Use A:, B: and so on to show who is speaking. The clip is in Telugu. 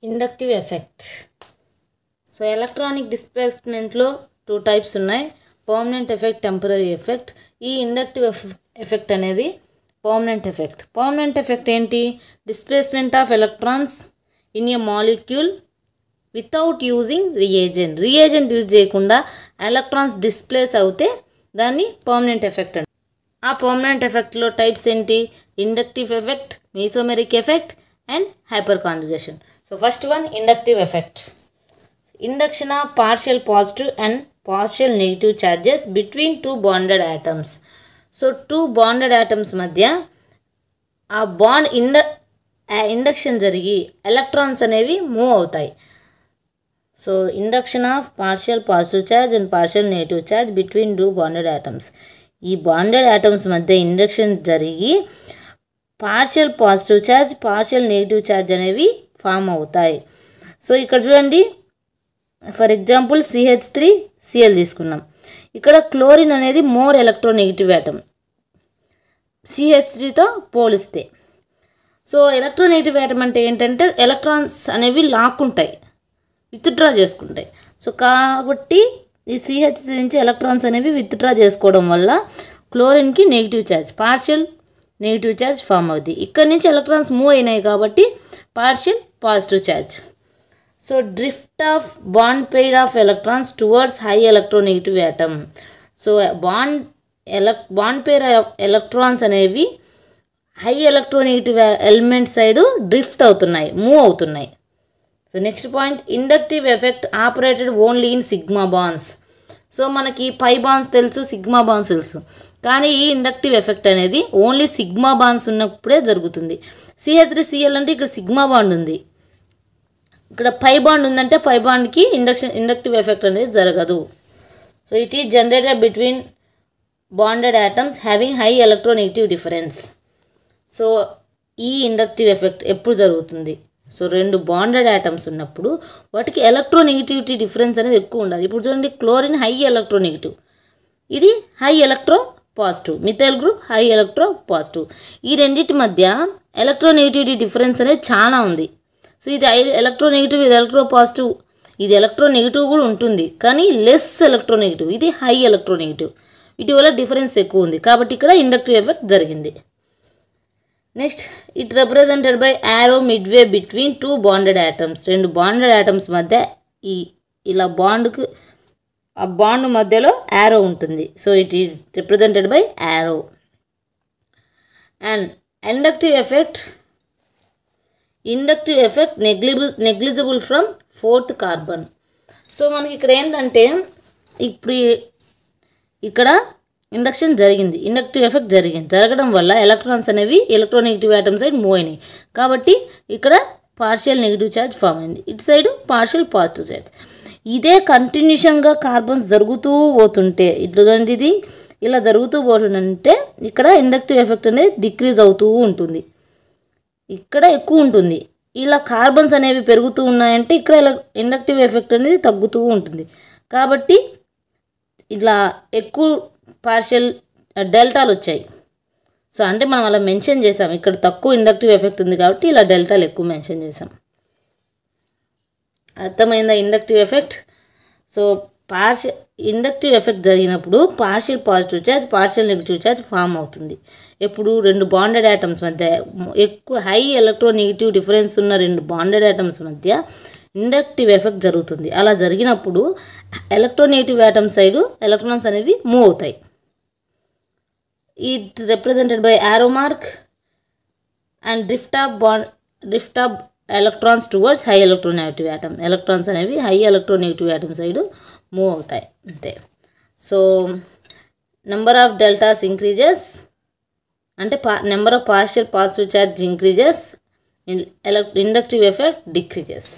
A: Inductive effect. సో ఎలక్ట్రానిక్ డిస్ప్లేస్మెంట్లో 2 టైప్స్ ఉన్నాయి, పర్మనెంట్ ఎఫెక్ట్, టెంపరరీ ఎఫెక్ట్. ఈ ఇండక్టివ్ ఎఫెక్ట్ అనేది పర్మనెంట్ ఎఫెక్ట్. పర్మనెంట్ ఎఫెక్ట్ ఏంటి? Displacement of electrons in a molecule without using reagent use చేయకుండా ఎలక్ట్రాన్స్ డిస్ప్లేస్ అవుతే దాన్ని పర్మనెంట్ ఎఫెక్ట్ అండి. ఆ పర్మనెంట్ ఎఫెక్ట్లో టైప్స్ ఏంటి? Inductive effect, mesomeric effect and hyperconjugation. So first one, inductive effect. Induction of partial positive and partial negative charges between 2 bonded atoms. So 2 bonded atoms మధ్య ఆ బాండ్ ఇండక్షన్ జరిగి ఎలక్ట్రాన్స్ అనేవి మూవ్ అవుతాయి. So induction of partial positive charge and partial negative charge between 2 bonded atoms. ఈ బాండెడ్ ఆటమ్స్ మధ్య ఇండక్షన్ జరిగి partial positive charge, partial negative charge అనేవి ఫామ్ అవుతాయి. సో ఇక్కడ చూడండి, ఫర్ ఎగ్జాంపుల్ CH3Cl తీసుకున్నాం. ఇక్కడ క్లోరిన్ అనేది మోర్ ఎలక్ట్రోనెగటివ్ ఆటమ్ CH3తో పోలిస్తే. సో ఎలక్ట్రోనెగటివ్ ఆటమ్ అంటే ఏంటంటే ఎలక్ట్రాన్స్ అనేవి లాక్కుంటాయి, విత్డ్రా చేసుకుంటాయి. సో కాబట్టి ఈ CH3 నుంచి ఎలక్ట్రాన్స్ అనేవి విత్డ్రా చేసుకోవడం వల్ల క్లోరిన్కి negative charge, partial negative charge form అవుతుంది. ఇక్కడ నుంచి ఎలక్ట్రాన్స్ మూవ్ అయినాయి కాబట్టి partial positive charge. So drift of bond pair of electrons towards high electronegative atom. So bond pair electrons అనేవి high electronegative element side drift అవుతున్నాయి, మూవ్ అవుతున్నాయి. So next point, inductive effect operated only in sigma bonds. So మనకి పై బాండ్స్ తెలుసు, సిగ్మా బాండ్స్ తెలుసు, కానీ ఈ ఇండక్టివ్ ఎఫెక్ట్ అనేది ఓన్లీ సిగ్మా బాండ్స్ ఉన్నప్పుడే జరుగుతుంది. CH3Cl అంటే ఇక్కడ సిగ్మా బాండ్ ఉంది, ఇక్కడ పై బాండ్ ఉందంటే పై బాండ్కి ఇండక్టివ్ ఎఫెక్ట్ అనేది జరగదు. So it is generated between bonded atoms having high electronegative difference. So ఈ ఇండక్టివ్ ఎఫెక్ట్ ఎప్పుడు జరుగుతుంది? సో 2 బాండెడ్ ఆటమ్స్ ఉన్నప్పుడు వాటికి ఎలక్ట్రోనెగటివిటీ డిఫరెన్స్ అనేది ఎక్కువ ఉండాలి. ఇప్పుడు చూడండి, క్లోరిన్ హై ఎలక్ట్రోనెగటివ్, ఇది high electro positive, methyl group high electro positive. ఈ రెండింటి మధ్య ఎలక్ట్రోనెగటివిటీ డిఫరెన్స్ అనేది చాలా ఉంది. సో ఇది ఎలక్ట్రోనెగటివ్, ఇది ఎలక్ట్రో పాజిటివ్, ఇది ఎలక్ట్రోనెగటివ్ కూడా ఉంటుంది కానీ లెస్ ఎలక్ట్రోనెగటివ్, ఇది హై ఎలక్ట్రోనెగటివ్. వీటి వల్ల డిఫరెన్స్ ఎక్కువ ఉంది కాబట్టి ఇక్కడ ఇండక్టివ్ ఎఫెక్ట్ జరిగింది. Next, it represented by arrow midway between 2 bonded atoms. 2 bonded atoms మధ్య ఇలా బాండ్కు ఆ బాండ్ మధ్యలో యారో ఉంటుంది. So it is represented by arrow. And inductive effect negligible from 4th carbon. So మనకి ఇక్కడ ఏంటంటే ఇప్పుడు ఇక్కడ ఇండక్షన్ జరిగింది, ఇండక్టివ్ ఎఫెక్ట్ జరగడం వల్ల ఎలక్ట్రాన్స్ అనేవి ఎలక్ట్రోనెగటివ్ ఆటమ్ సైడ్ మూవ్ అయినాయి కాబట్టి ఇక్కడ పార్షియల్ నెగిటివ్ ఛార్జ్ ఫామ్ అయింది, ఇటు సైడు పార్షియల్ పాజిటివ్ ఛార్జ్. ఇదే కంటిన్యూషన్గా కార్బన్స్ జరుగుతూ పోతుంటే, ఇట్లాంటి ఇది ఇలా జరుగుతూ పోతుంటే ఇక్కడ ఇండక్టివ్ ఎఫెక్ట్ అనేది డిక్రీజ్ అవుతూ ఉంటుంది, ఇక్కడ ఎక్కువ ఉంటుంది. ఇలా కార్బన్స్ అనేవి పెరుగుతూ ఉన్నాయంటే ఇక్కడ ఇండక్టివ్ ఎఫెక్ట్ అనేది తగ్గుతూ ఉంటుంది. కాబట్టి ఇలా ఎక్కువ పార్షియల్ డెల్టాలు వచ్చాయి. సో అంటే మనం అలా మెన్షన్ చేసాం, ఇక్కడ తక్కువ ఇండక్టివ్ ఎఫెక్ట్ ఉంది కాబట్టి ఇలా డెల్టాలు ఎక్కువ మెన్షన్ చేసాం. అర్థమైందా inductive effect? So inductive effect జరిగినప్పుడు partial positive charge, partial negative charge form అవుతుంది. ఎప్పుడు 2 బాండెడ్ ఆటమ్స్ మధ్య ఎక్కువ హై ఎలక్ట్రోనెగటివ్ డిఫరెన్స్ ఉన్న 2 బాండెడ్ ఆటమ్స్ మధ్య ఇండక్టివ్ ఎఫెక్ట్ జరుగుతుంది. అలా జరిగినప్పుడు ఎలక్ట్రోనెగటివ్ ఆటమ్ సైడు ఎలక్ట్రాన్స్ అనేవి మూవ్ అవుతాయి. It represented by arrow mark. And drift of electrons towards high electronegative atom. Electrons అనేవి high electronegative atom side move అవుతాయి అంతే. So number of deltas increases అంటే number of partial positive charge increases, inductive effect decreases.